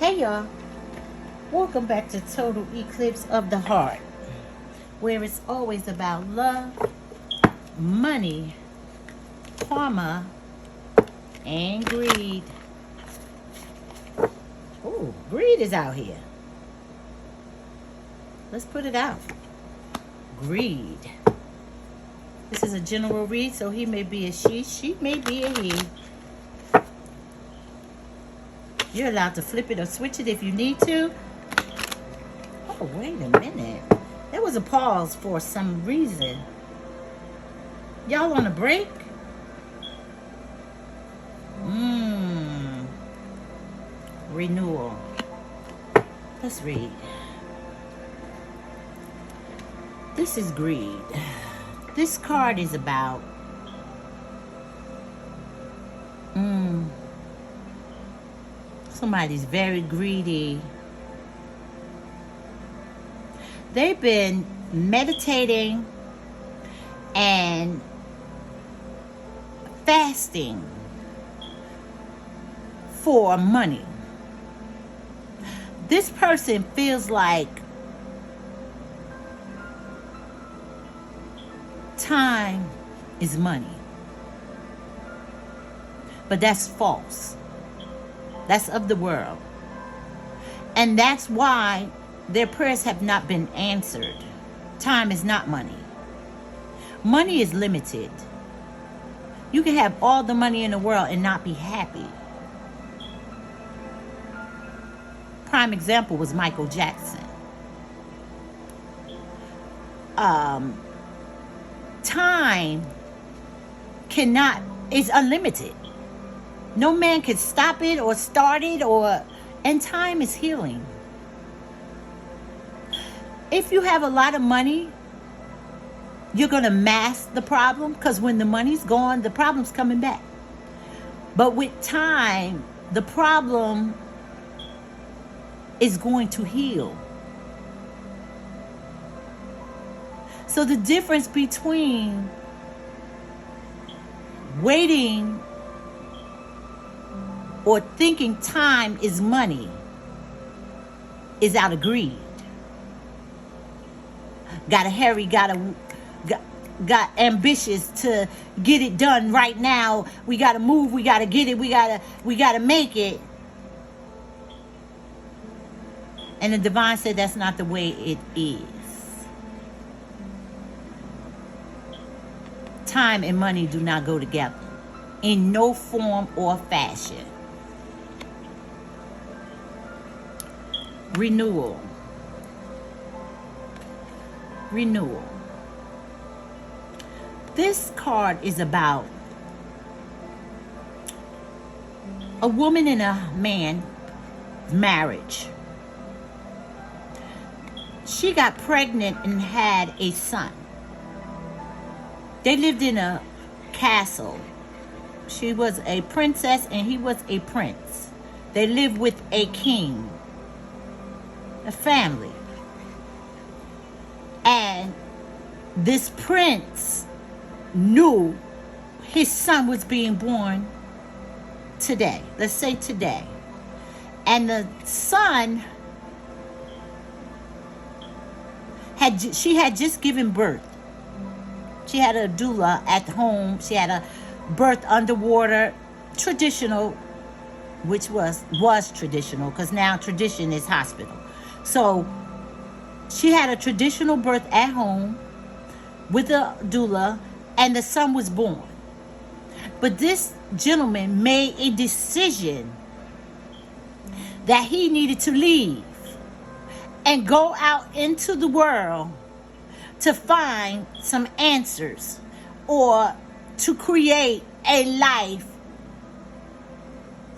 Hey y'all, welcome back to Total Eclipse of the Heart, where it's always about love, money, karma, and greed. Ooh, greed is out here. Let's put it out. Greed. This is a general read, so he may be a she may be a he. You're allowed to flip it or switch it if you need to. Oh, wait a minute. There was a pause for some reason. Y'all on a break? Renewal. Let's read. This is greed. This card is about somebody's very greedy. They've been meditating and fasting for money. This person feels like time is money. But that's false. That's of the world. And that's why their prayers have not been answered. Time is not money. Money is limited. You can have all the money in the world and not be happy. Prime example was Michael Jackson. Time is unlimited. No man can stop it or start it, and time is healing. If you have a lot of money, you're going to mask the problem, because when the money's gone, the problem's coming back. But with time, the problem is going to heal. So the difference between waiting or thinking time is money is out of greed. Gotta hurry, got ambitious to get it done right now. We gotta move, we gotta get it, we gotta make it. And the divine said that's not the way it is. Time and money do not go together in no form or fashion. Renewal. Renewal. This card is about a woman and a man marriage. She got pregnant and had a son. They lived in a castle. She was a princess and he was a prince. They lived with a king, a family. And this prince knew his son was being born today. Let's say today. And the son she had just given birth. She had a doula at home. She had a birth underwater, traditional, which was traditional, because now tradition is hospital. So she had a traditional birth at home with a doula, and the son was born. But this gentleman made a decision that he needed to leave and go out into the world to find some answers or to create a life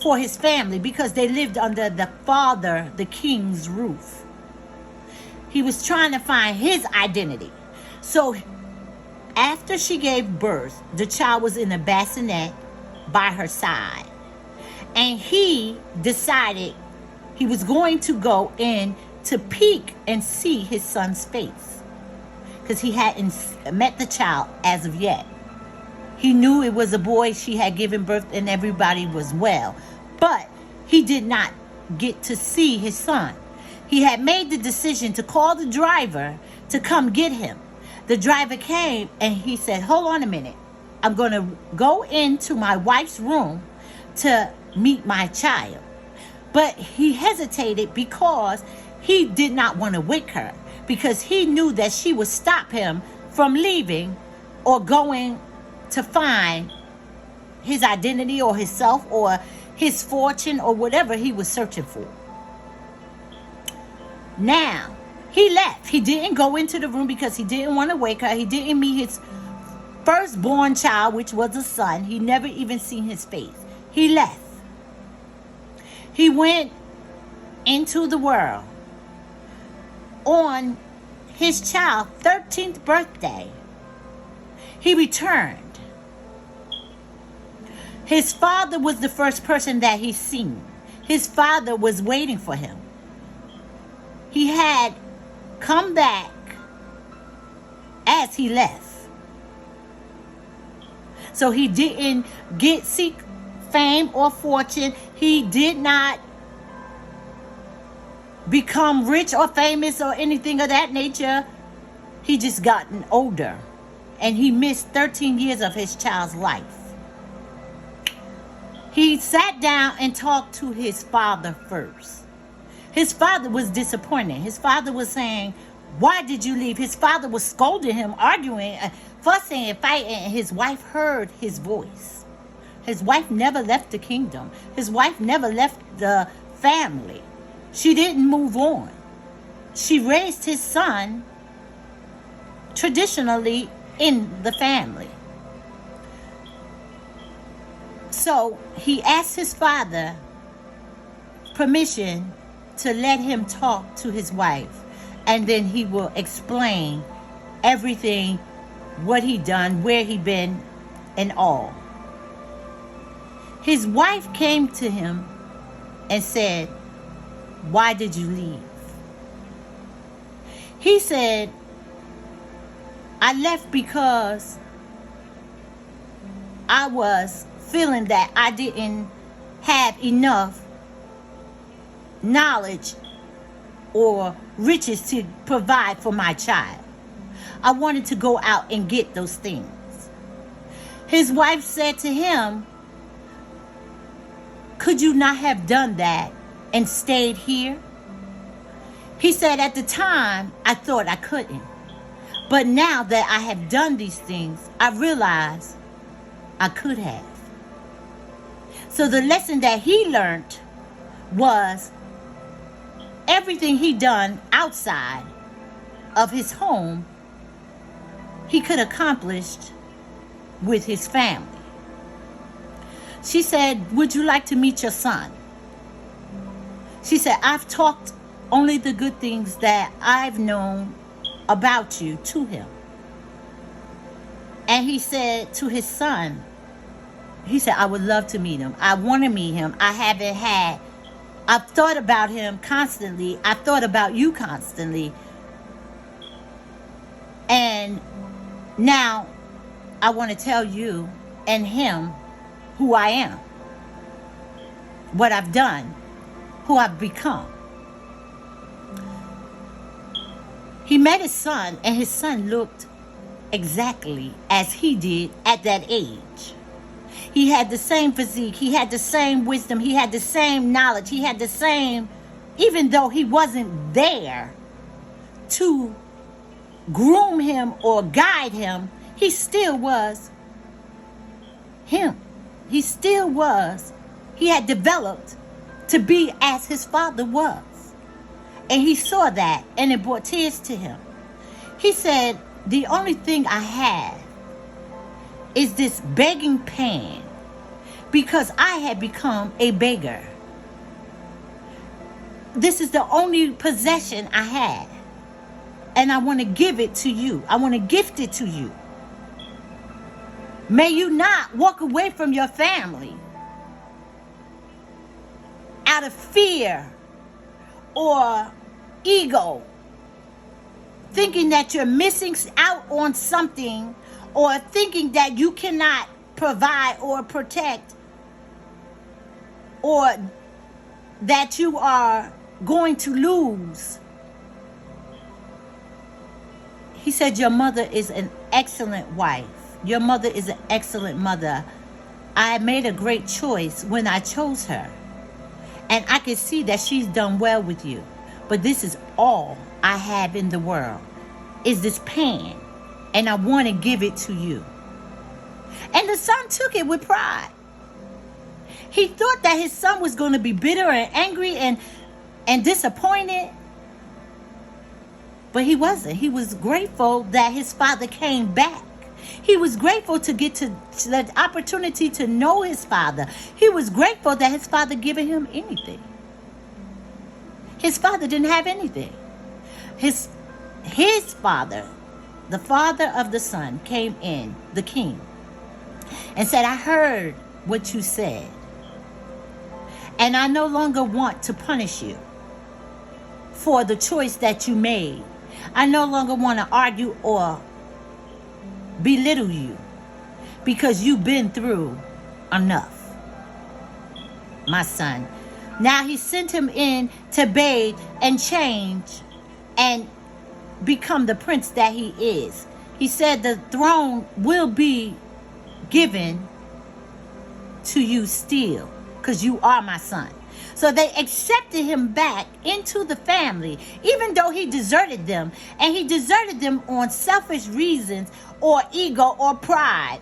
for his family, because they lived under the king's roof. He was trying to find his identity. So after she gave birth, the child was in a bassinet by her side. And he decided he was going to go in to peek and see his son's face, because he hadn't met the child as of yet. He knew it was a boy. She had given birth and everybody was well. But he did not get to see his son. He had made the decision to call the driver to come get him. The driver came and he said, hold on a minute. I'm going to go into my wife's room to meet my child. But he hesitated because he did not want to wake her, because he knew that she would stop him from leaving or going to find his identity or his self or his fortune or whatever he was searching for. Now, he left. He didn't go into the room because he didn't want to wake her. He didn't meet his firstborn child, which was a son. He never even seen his face. He left. He went into the world. On his child's 13th birthday, he returned. His father was the first person that he seen. His father was waiting for him. He had come back as he left. So he didn't seek fame or fortune. He did not become rich or famous or anything of that nature. He just gotten older. And he missed 13 years of his child's life. He sat down and talked to his father first. His father was disappointed. His father was saying, why did you leave? His father was scolding him, arguing, fussing and fighting, and his wife heard his voice. His wife never left the kingdom. His wife never left the family. She didn't move on. She raised his son traditionally in the family. So he asked his father permission to let him talk to his wife, and then he will explain everything, what he done, where he been, and all. His wife came to him and said, why did you leave? He said, I left because I was feeling that I didn't have enough knowledge or riches to provide for my child. I wanted to go out and get those things. His wife said to him, could you not have done that and stayed here? He said, at the time, I thought I couldn't. But now that I have done these things, I realize I could have. So the lesson that he learned was everything he done outside of his home, he could accomplish with his family. She said, would you like to meet your son? She said, I've talked only the good things that I've known about you to him. And he said to his son, he said, I would love to meet him. I want to meet him. I've thought about him constantly. I've thought about you constantly. And now I want to tell you and him who I am, what I've done, who I've become. He met his son, and his son looked exactly as he did at that age. He had the same physique. He had the same wisdom. He had the same knowledge. He had the same, even though he wasn't there to groom him or guide him, he still was him. He had developed to be as his father was. And he saw that, and it brought tears to him. He said, the only thing I have is this begging pain, because I had become a beggar. This is the only possession I had, and I want to give it to you. I want to gift it to you. May you not walk away from your family out of fear or ego, thinking that you're missing out on something, or thinking that you cannot provide or protect or that you are going to lose. He said, your mother is an excellent wife. Your mother is an excellent mother. I made a great choice when I chose her. And I can see that she's done well with you. But this is all I have in the world, is this pan. And I want to give it to you. And the son took it with pride. He thought that his son was going to be bitter and angry and disappointed. But he wasn't. He was grateful that his father came back. He was grateful to get to the opportunity to know his father. He was grateful that his father given him anything. His father didn't have anything. His father, the father of the son, came in, the king, and said, I heard what you said, and I no longer want to punish you for the choice that you made. I no longer want to argue or belittle you because you've been through enough, my son. Now he sent him in to bathe and change and become the prince that he is. He said the throne will be given to you still because you are my son. So they accepted him back into the family, even though he deserted them. And he deserted them on selfish reasons or ego or pride.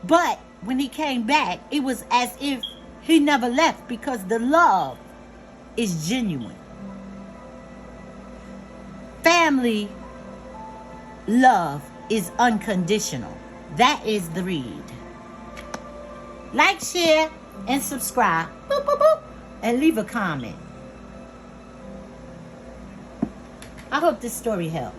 But when he came back, it was as if he never left, because the love is genuine. Family love is unconditional. That is the read. Like, share, and subscribe. Boop, boop, boop. And leave a comment. I hope this story helped.